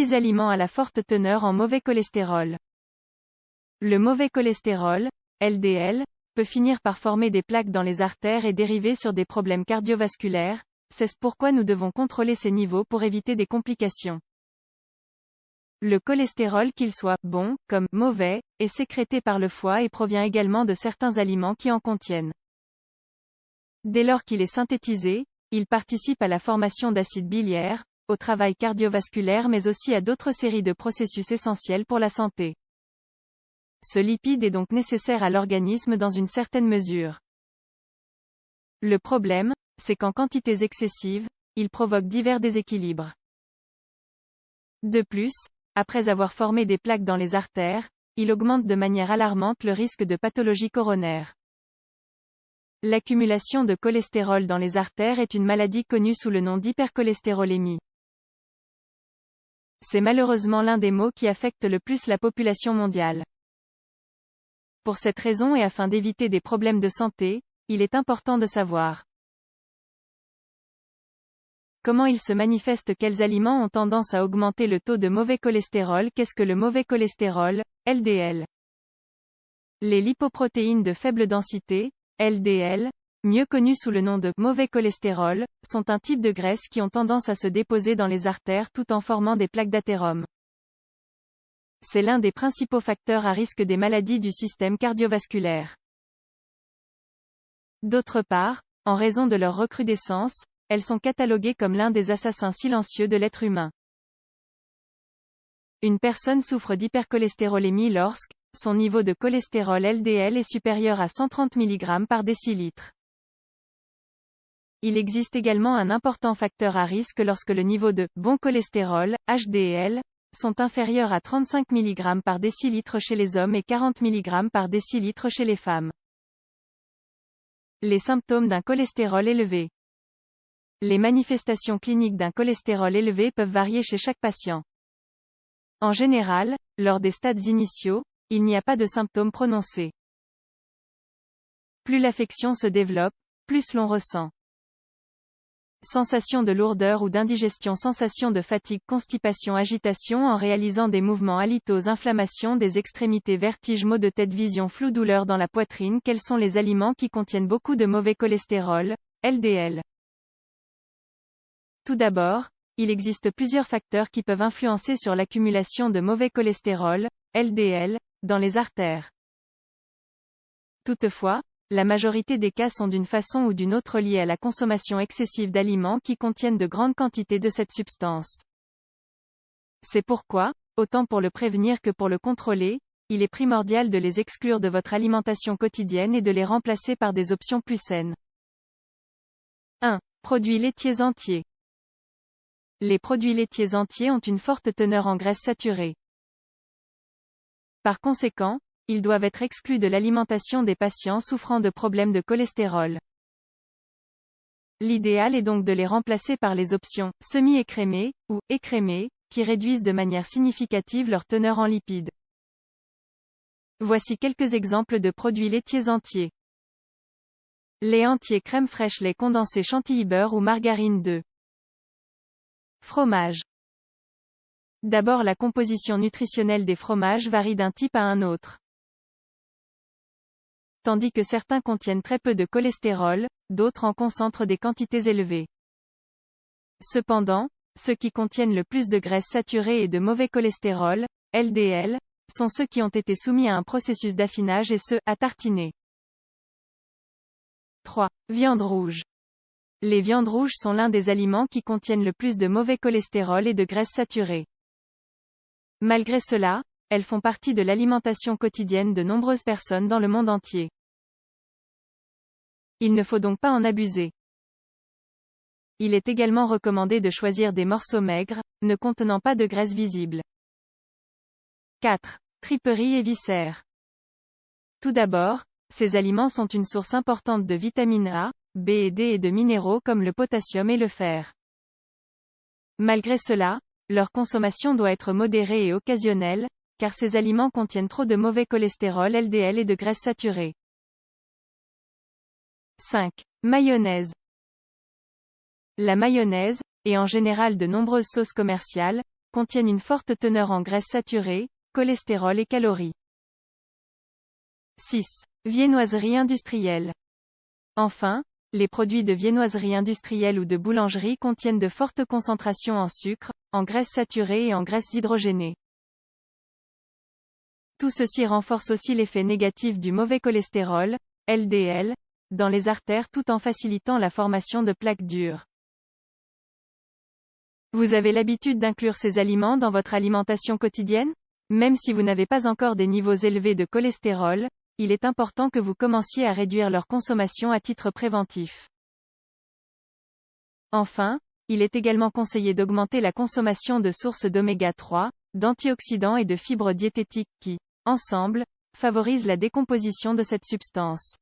10 aliments à la forte teneur en mauvais cholestérol. Le mauvais cholestérol, LDL, peut finir par former des plaques dans les artères et dériver sur des problèmes cardiovasculaires. C'est pourquoi nous devons contrôler ces niveaux pour éviter des complications. Le cholestérol, qu'il soit bon, comme mauvais, est sécrété par le foie et provient également de certains aliments qui en contiennent. Dès lors qu'il est synthétisé, il participe à la formation d'acides biliaires, au travail cardiovasculaire mais aussi à d'autres séries de processus essentiels pour la santé. Ce lipide est donc nécessaire à l'organisme dans une certaine mesure. Le problème, c'est qu'en quantités excessives, il provoque divers déséquilibres. De plus, après avoir formé des plaques dans les artères, il augmente de manière alarmante le risque de pathologie coronaire. L'accumulation de cholestérol dans les artères est une maladie connue sous le nom d'hypercholestérolémie. C'est malheureusement l'un des maux qui affecte le plus la population mondiale. Pour cette raison et afin d'éviter des problèmes de santé, il est important de savoir comment il se manifeste, quels aliments ont tendance à augmenter le taux de mauvais cholestérol. Qu'est-ce que le mauvais cholestérol, LDL? Les lipoprotéines de faible densité, LDL, mieux connues sous le nom de mauvais cholestérol, sont un type de graisse qui ont tendance à se déposer dans les artères tout en formant des plaques d'athérome. C'est l'un des principaux facteurs à risque des maladies du système cardiovasculaire. D'autre part, en raison de leur recrudescence, elles sont cataloguées comme l'un des assassins silencieux de l'être humain. Une personne souffre d'hypercholestérolémie lorsque son niveau de cholestérol LDL est supérieur à 130 mg par décilitre. Il existe également un important facteur à risque lorsque le niveau de bon cholestérol, HDL, sont inférieurs à 35 mg par décilitre chez les hommes et 40 mg par décilitre chez les femmes. Les symptômes d'un cholestérol élevé. Les manifestations cliniques d'un cholestérol élevé peuvent varier chez chaque patient. En général, lors des stades initiaux, il n'y a pas de symptômes prononcés. Plus l'affection se développe, plus l'on ressent sensation de lourdeur ou d'indigestion, sensation de fatigue, constipation, agitation en réalisant des mouvements, halitose, inflammation des extrémités, vertige, maux de tête, vision floue, douleur dans la poitrine. Quels sont les aliments qui contiennent beaucoup de mauvais cholestérol, LDL? Tout d'abord, il existe plusieurs facteurs qui peuvent influencer sur l'accumulation de mauvais cholestérol, LDL, dans les artères. Toutefois, la majorité des cas sont d'une façon ou d'une autre liés à la consommation excessive d'aliments qui contiennent de grandes quantités de cette substance. C'est pourquoi, autant pour le prévenir que pour le contrôler, il est primordial de les exclure de votre alimentation quotidienne et de les remplacer par des options plus saines. 1. Produits laitiers entiers. Les produits laitiers entiers ont une forte teneur en graisses saturées. Par conséquent, ils doivent être exclus de l'alimentation des patients souffrant de problèmes de cholestérol. L'idéal est donc de les remplacer par les options semi-écrémées ou écrémées, qui réduisent de manière significative leur teneur en lipides. Voici quelques exemples de produits laitiers entiers. Lait entier, crème fraîche, lait condensé, chantilly, beurre ou margarine. 2. Fromage. D'abord, la composition nutritionnelle des fromages varie d'un type à un autre. Tandis que certains contiennent très peu de cholestérol, d'autres en concentrent des quantités élevées. Cependant, ceux qui contiennent le plus de graisses saturées et de mauvais cholestérol, LDL, sont ceux qui ont été soumis à un processus d'affinage et ceux à tartiner. 3. Viande rouge. Les viandes rouges sont l'un des aliments qui contiennent le plus de mauvais cholestérol et de graisses saturées. Malgré cela, elles font partie de l'alimentation quotidienne de nombreuses personnes dans le monde entier. Il ne faut donc pas en abuser. Il est également recommandé de choisir des morceaux maigres, ne contenant pas de graisse visible. 4. Triperies et viscères. Tout d'abord, ces aliments sont une source importante de vitamines A, B et D et de minéraux comme le potassium et le fer. Malgré cela, leur consommation doit être modérée et occasionnelle, car ces aliments contiennent trop de mauvais cholestérol LDL et de graisses saturées. 5. Mayonnaise. La mayonnaise, et en général de nombreuses sauces commerciales, contiennent une forte teneur en graisses saturées, cholestérol et calories. 6. Viennoiserie industrielle. Enfin, les produits de viennoiserie industrielle ou de boulangerie contiennent de fortes concentrations en sucre, en graisses saturées et en graisses hydrogénées. Tout ceci renforce aussi l'effet négatif du mauvais cholestérol, LDL, dans les artères tout en facilitant la formation de plaques dures. Vous avez l'habitude d'inclure ces aliments dans votre alimentation quotidienne? Même si vous n'avez pas encore des niveaux élevés de cholestérol, il est important que vous commenciez à réduire leur consommation à titre préventif. Enfin, il est également conseillé d'augmenter la consommation de sources d'oméga 3, d'antioxydants et de fibres diététiques qui, ensemble, favorisent la décomposition de cette substance.